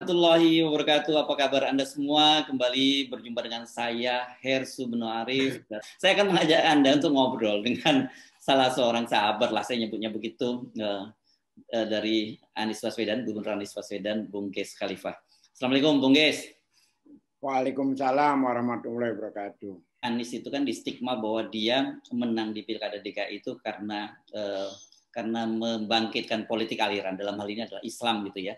Warahmatullahi wabarakatuh. Apa kabar Anda semua? Kembali berjumpa dengan saya, Hersu Beno Arif. Saya akan mengajak Anda untuk ngobrol dengan salah seorang sahabat lah, saya nyebutnya begitu, dari Anies Baswedan, Gubernur Anies Baswedan, Bung Ges Khalifah. Assalamualaikum, Bung Ges. Waalaikumsalam warahmatullahi wabarakatuh. Anies itu kan di stigma bahwa dia menang di Pilkada DKI itu karena membangkitkan politik aliran, dalam hal ini adalah Islam gitu ya.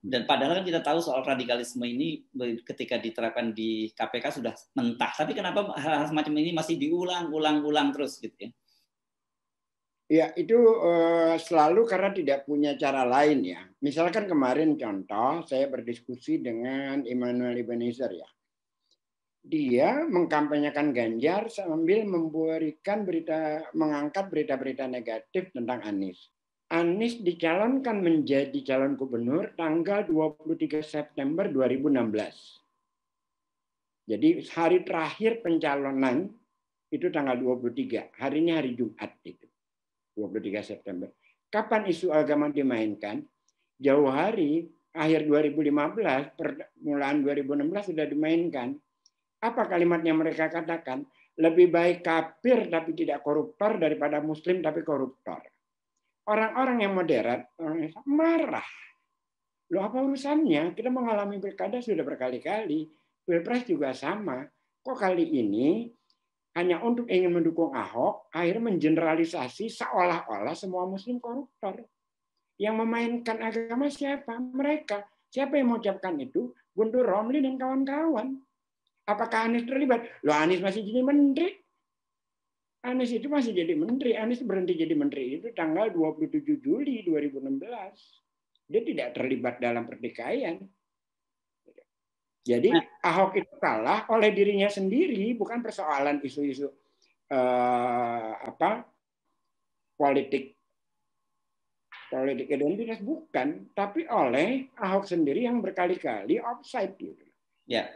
Dan padahal kan kita tahu soal radikalisme ini ketika diterapkan di KPK sudah mentah, tapi kenapa hal-hal semacam ini masih diulang-ulang terus gitu ya? Ya, itu selalu karena tidak punya cara lain ya. Misalkan kemarin contoh, saya berdiskusi dengan Immanuel Ebenezer ya. Dia mengkampanyekan Ganjar sambil mengangkat berita-berita negatif tentang Anies. Anies dicalonkan menjadi calon gubernur tanggal 23 September 2016. Jadi hari terakhir pencalonan itu tanggal 23. Hari ini hari Jumat itu. 23 September. Kapan isu agama dimainkan? Jauh hari, akhir 2015, permulaan 2016 sudah dimainkan. Apa kalimat yang mereka katakan? Lebih baik kafir tapi tidak koruptor daripada muslim tapi koruptor. Orang-orang yang moderat marah. Loh, apa urusannya? Kita mengalami pilkada sudah berkali-kali. Pilpres juga sama. Kok kali ini hanya untuk ingin mendukung Ahok, akhirnya mengeneralisasi seolah-olah semua muslim koruptor. Yang memainkan agama siapa? Mereka. Siapa yang mengucapkan itu? Guntur Romli dan kawan-kawan. Apakah Anies terlibat? Loh, Anies masih jadi menteri. Anies itu masih jadi menteri. Anies berhenti jadi menteri itu tanggal 27 Juli 2016. Dia tidak terlibat dalam pertikaian. Jadi Ahok itu kalah oleh dirinya sendiri, bukan persoalan isu-isu politik identitas, bukan, tapi oleh Ahok sendiri yang berkali-kali offside gitu. Ya,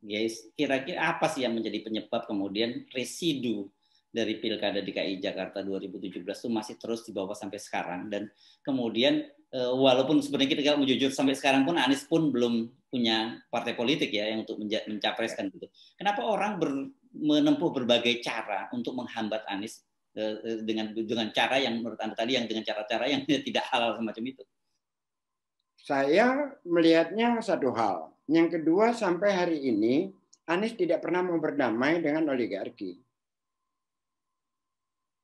guys, kira-kira apa sih yang menjadi penyebab kemudian residu dari Pilkada DKI Jakarta 2017 itu masih terus dibawa sampai sekarang, dan kemudian walaupun sebenarnya kita mau jujur sampai sekarang pun Anies pun belum punya partai politik ya yang untuk mencapreskan gitu. Kenapa orang menempuh berbagai cara untuk menghambat Anies dengan cara yang menurut Anda tadi, yang dengan cara-cara yang tidak halal semacam itu? Saya melihatnya satu hal. Yang kedua, sampai hari ini Anies tidak pernah mau berdamai dengan oligarki.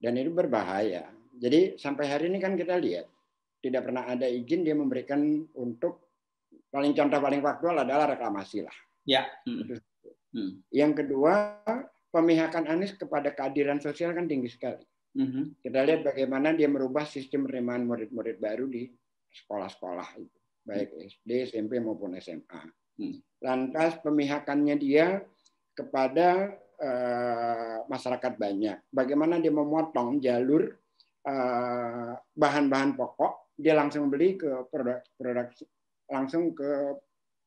Dan itu berbahaya. Jadi sampai hari ini kan kita lihat tidak pernah ada izin dia memberikan untuk, contoh paling faktual adalah reklamasi lah. Ya. Yang kedua, pemihakan Anies kepada keadilan sosial kan tinggi sekali. Kita lihat bagaimana dia merubah sistem penerimaan murid-murid baru di sekolah-sekolah itu, baik SD, SMP maupun SMA. Lantas pemihakannya dia kepada masyarakat banyak. Bagaimana dia memotong jalur bahan-bahan pokok, dia langsung beli ke produk langsung ke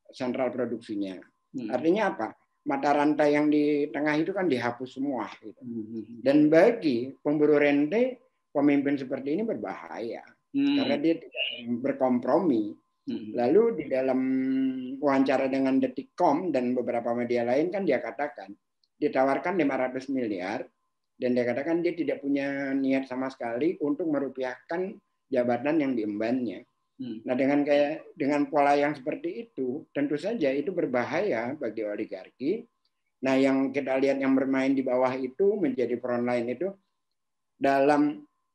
sentral produksinya. Artinya apa? Mata rantai yang di tengah itu kan dihapus semua. Gitu. Dan bagi pemburu rente, pemimpin seperti ini berbahaya. Karena dia tidak berkompromi. Lalu di dalam wawancara dengan Detikcom dan beberapa media lain kan dia katakan, ditawarkan 500 miliar, dan dia katakan dia tidak punya niat sama sekali untuk merupiahkan jabatan yang diembannya. Nah, dengan pola yang seperti itu, tentu saja itu berbahaya bagi oligarki. Nah, yang kita lihat yang bermain di bawah itu menjadi frontline itu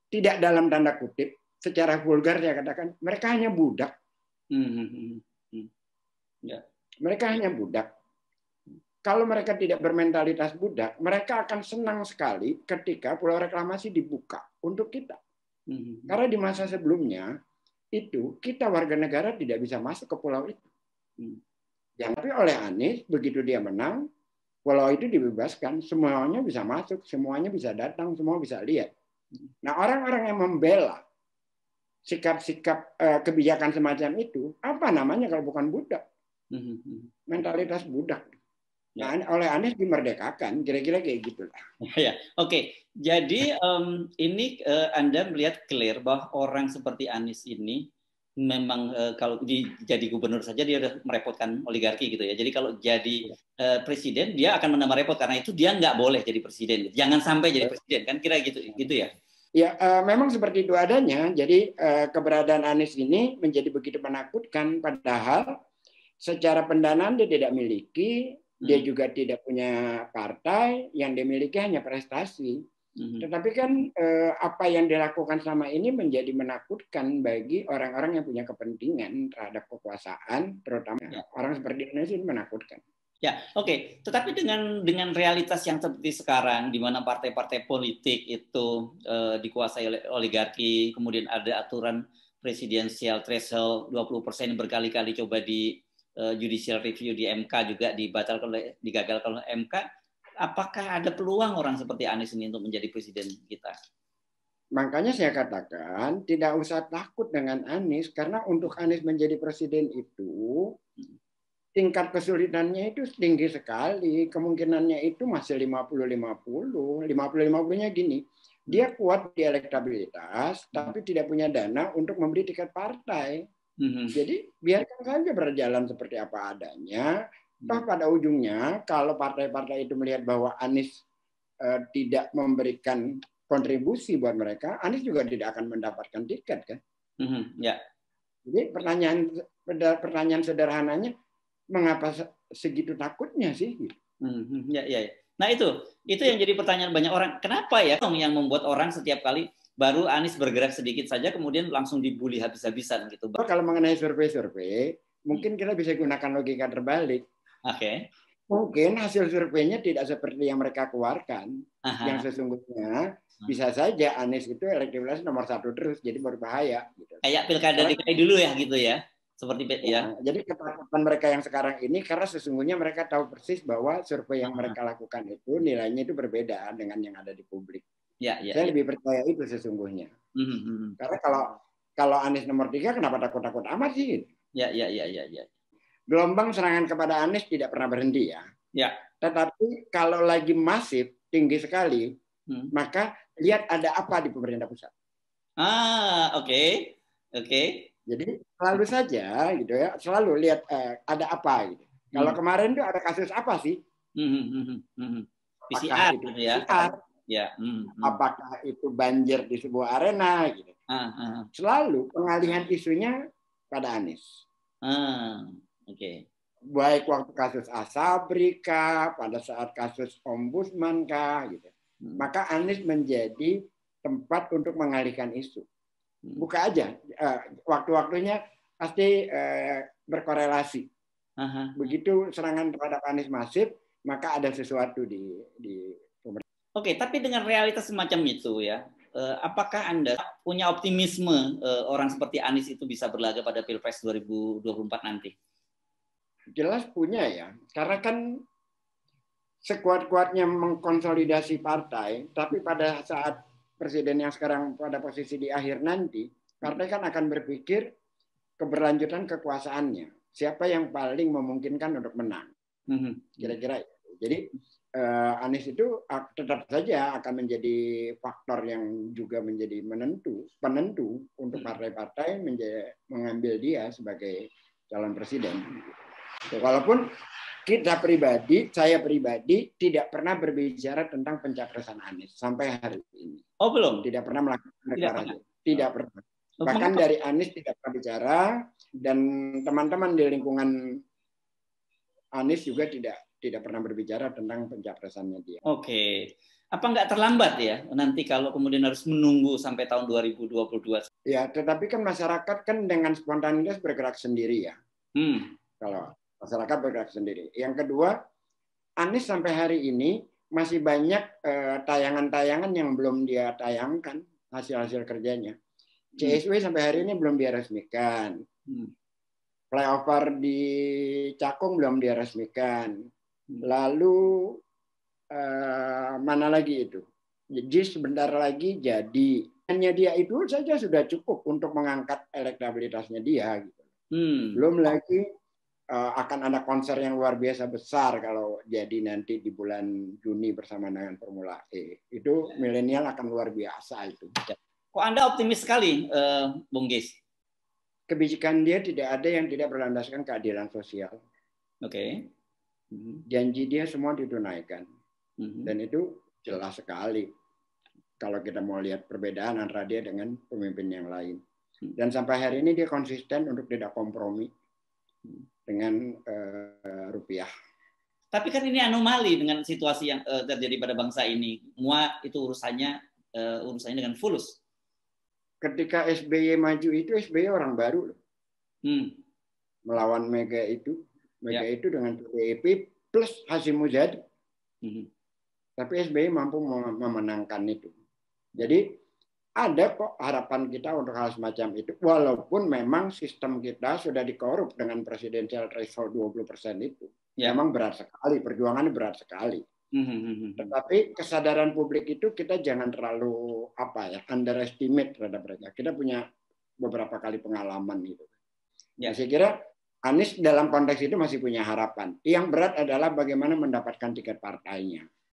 tidak dalam tanda kutip, secara vulgar saya katakan mereka hanya budak. Mereka hanya budak. Kalau mereka tidak bermentalitas budak, mereka akan senang sekali ketika pulau reklamasi dibuka untuk kita. Karena di masa sebelumnya itu kita warga negara tidak bisa masuk ke pulau itu. Tapi oleh Anies begitu dia menang, pulau itu dibebaskan, semuanya bisa masuk, semuanya bisa datang, semua bisa lihat. Nah, orang-orang yang membela sikap-sikap kebijakan semacam itu, apa namanya kalau bukan budak? Mentalitas budak. Nah, oleh Anies dimerdekakan, kira-kira kayak gitulah. Ya, oke. Jadi ini Anda melihat clear bahwa orang seperti Anies ini memang kalau jadi gubernur saja dia udah merepotkan oligarki gitu ya. Jadi kalau jadi presiden dia akan menambah repot karena itu dia nggak boleh jadi presiden. Jangan sampai jadi presiden kan kira gitu ya. Ya, memang seperti itu adanya. Jadi keberadaan Anies ini menjadi begitu menakutkan padahal secara pendanaan dia tidak miliki, dia juga tidak punya partai, yang dimiliki hanya prestasi. Tetapi kan apa yang dilakukan selama ini menjadi menakutkan bagi orang-orang yang punya kepentingan terhadap kekuasaan, terutama orang seperti Indonesia ini menakutkan. Ya, oke. Tetapi dengan realitas yang seperti sekarang, di mana partai-partai politik itu dikuasai oleh oligarki, kemudian ada aturan presidensial threshold 20% berkali-kali coba di judicial review di MK juga digagalkan oleh MK. Apakah ada peluang orang seperti Anies ini untuk menjadi presiden kita? Makanya saya katakan tidak usah takut dengan Anies karena untuk Anies menjadi presiden itu tingkat kesulitannya itu tinggi sekali. Kemungkinannya itu masih 50-50. 50-50-nya gini, dia kuat di elektabilitas tapi tidak punya dana untuk memberi tiket partai. Jadi biarkan saja berjalan seperti apa adanya. Toh pada ujungnya kalau partai-partai itu melihat bahwa Anies tidak memberikan kontribusi buat mereka, Anies juga tidak akan mendapatkan tiket kan? Ya. Jadi pertanyaan sederhananya, mengapa segitu takutnya sih? Ya. Nah itu yang jadi pertanyaan banyak orang. Kenapa ya yang membuat orang setiap kali baru Anies bergerak sedikit saja kemudian langsung dibully habis-habisan gitu? Kalau mengenai survei-survei, mungkin kita bisa gunakan logika terbalik. Oke. Mungkin hasil surveinya tidak seperti yang mereka keluarkan. Yang sesungguhnya bisa saja Anies itu elektabilitas nomor 1 terus, jadi berbahaya. Gitu. Kayak pilkada DKI dulu ya gitu ya. Seperti ya. Jadi ketakutan mereka yang sekarang ini karena sesungguhnya mereka tahu persis bahwa survei yang mereka lakukan itu nilainya itu berbeda dengan yang ada di publik. Saya lebih percaya itu sesungguhnya. Karena kalau Anies nomor 3 kenapa takut-takut amat sih? Ya. Gelombang serangan kepada Anies tidak pernah berhenti ya. Tetapi kalau lagi masif tinggi sekali, maka lihat ada apa di pemerintah pusat. Oke. Jadi selalu saja gitu ya, selalu lihat ada apa gitu. Kalau kemarin tuh ada kasus apa sih? PCR itu ya. PCR? Ya. Apakah itu banjir di sebuah arena gitu. Selalu pengalihan isunya pada Anies. Oke. Baik waktu kasus Asabri kah, pada saat kasus Ombudsman kah gitu. Maka Anies menjadi tempat untuk mengalihkan isu. Buka aja, waktu-waktunya pasti berkorelasi. Begitu serangan terhadap Anies masif, maka ada sesuatu di pemerintah. Oke, tapi dengan realitas semacam itu ya, apakah Anda punya optimisme orang seperti Anies itu bisa berlaga pada Pilpres 2024 nanti? Jelas punya ya, karena kan sekuat-kuatnya mengkonsolidasi partai, tapi pada saat presiden yang sekarang pada posisi di akhir nanti, partai kan akan berpikir keberlanjutan kekuasaannya. Siapa yang paling memungkinkan untuk menang. Kira-kira. Jadi Anies itu tetap saja akan menjadi faktor yang juga menjadi penentu untuk partai-partai mengambil dia sebagai calon presiden. Walaupun saya pribadi tidak pernah berbicara tentang pencapresan Anies sampai hari ini. Oh belum? Tidak pernah melakukan deklarasi. Tidak pernah. Bahkan dari Anies tidak pernah bicara dan teman-teman di lingkungan Anies juga tidak pernah berbicara tentang pencapresannya dia. Oke. Apa nggak terlambat ya nanti kalau kemudian harus menunggu sampai tahun 2022? Ya, tetapi kan masyarakat kan dengan spontanitas bergerak sendiri ya. Kalau masyarakat bergerak sendiri. Yang kedua, Anies sampai hari ini masih banyak tayangan-tayangan yang belum dia tayangkan hasil-hasil kerjanya. CSW sampai hari ini belum dia resmikan. Flyover di Cakung belum dia resmikan. Lalu mana lagi itu? Jadi sebentar lagi jadi. Hanya dia itu saja sudah cukup untuk mengangkat elektabilitasnya dia. Gitu. Belum lagi akan ada konser yang luar biasa besar kalau jadi nanti di bulan Juni bersama dengan Formula E. Itu milenial akan luar biasa itu. Kok Anda optimis sekali, Bung Gis? kebijakan dia tidak ada yang tidak berlandaskan keadilan sosial. Oke. Janji dia semua ditunaikan. Dan itu jelas sekali kalau kita mau lihat perbedaan antara dia dengan pemimpin yang lain. Dan sampai hari ini dia konsisten untuk tidak kompromi dengan rupiah. Tapi kan ini anomali dengan situasi yang terjadi pada bangsa ini. Semua itu urusannya dengan fulus. Ketika SBY maju itu, SBY orang baru loh. Melawan Mega itu. Mega itu dengan PDIP plus Hasyim Muzadi. Tapi SBY mampu memenangkan itu. Jadi ada kok harapan kita untuk hal semacam itu. Walaupun memang sistem kita sudah dikorup dengan presidensial threshold 20% itu. Memang berat sekali, perjuangannya berat sekali. Tetapi kesadaran publik itu kita jangan terlalu underestimate terhadap mereka. Kita punya beberapa kali pengalaman gitu. Ya. Saya kira Anies dalam konteks itu masih punya harapan. Yang berat adalah bagaimana mendapatkan tiket partainya.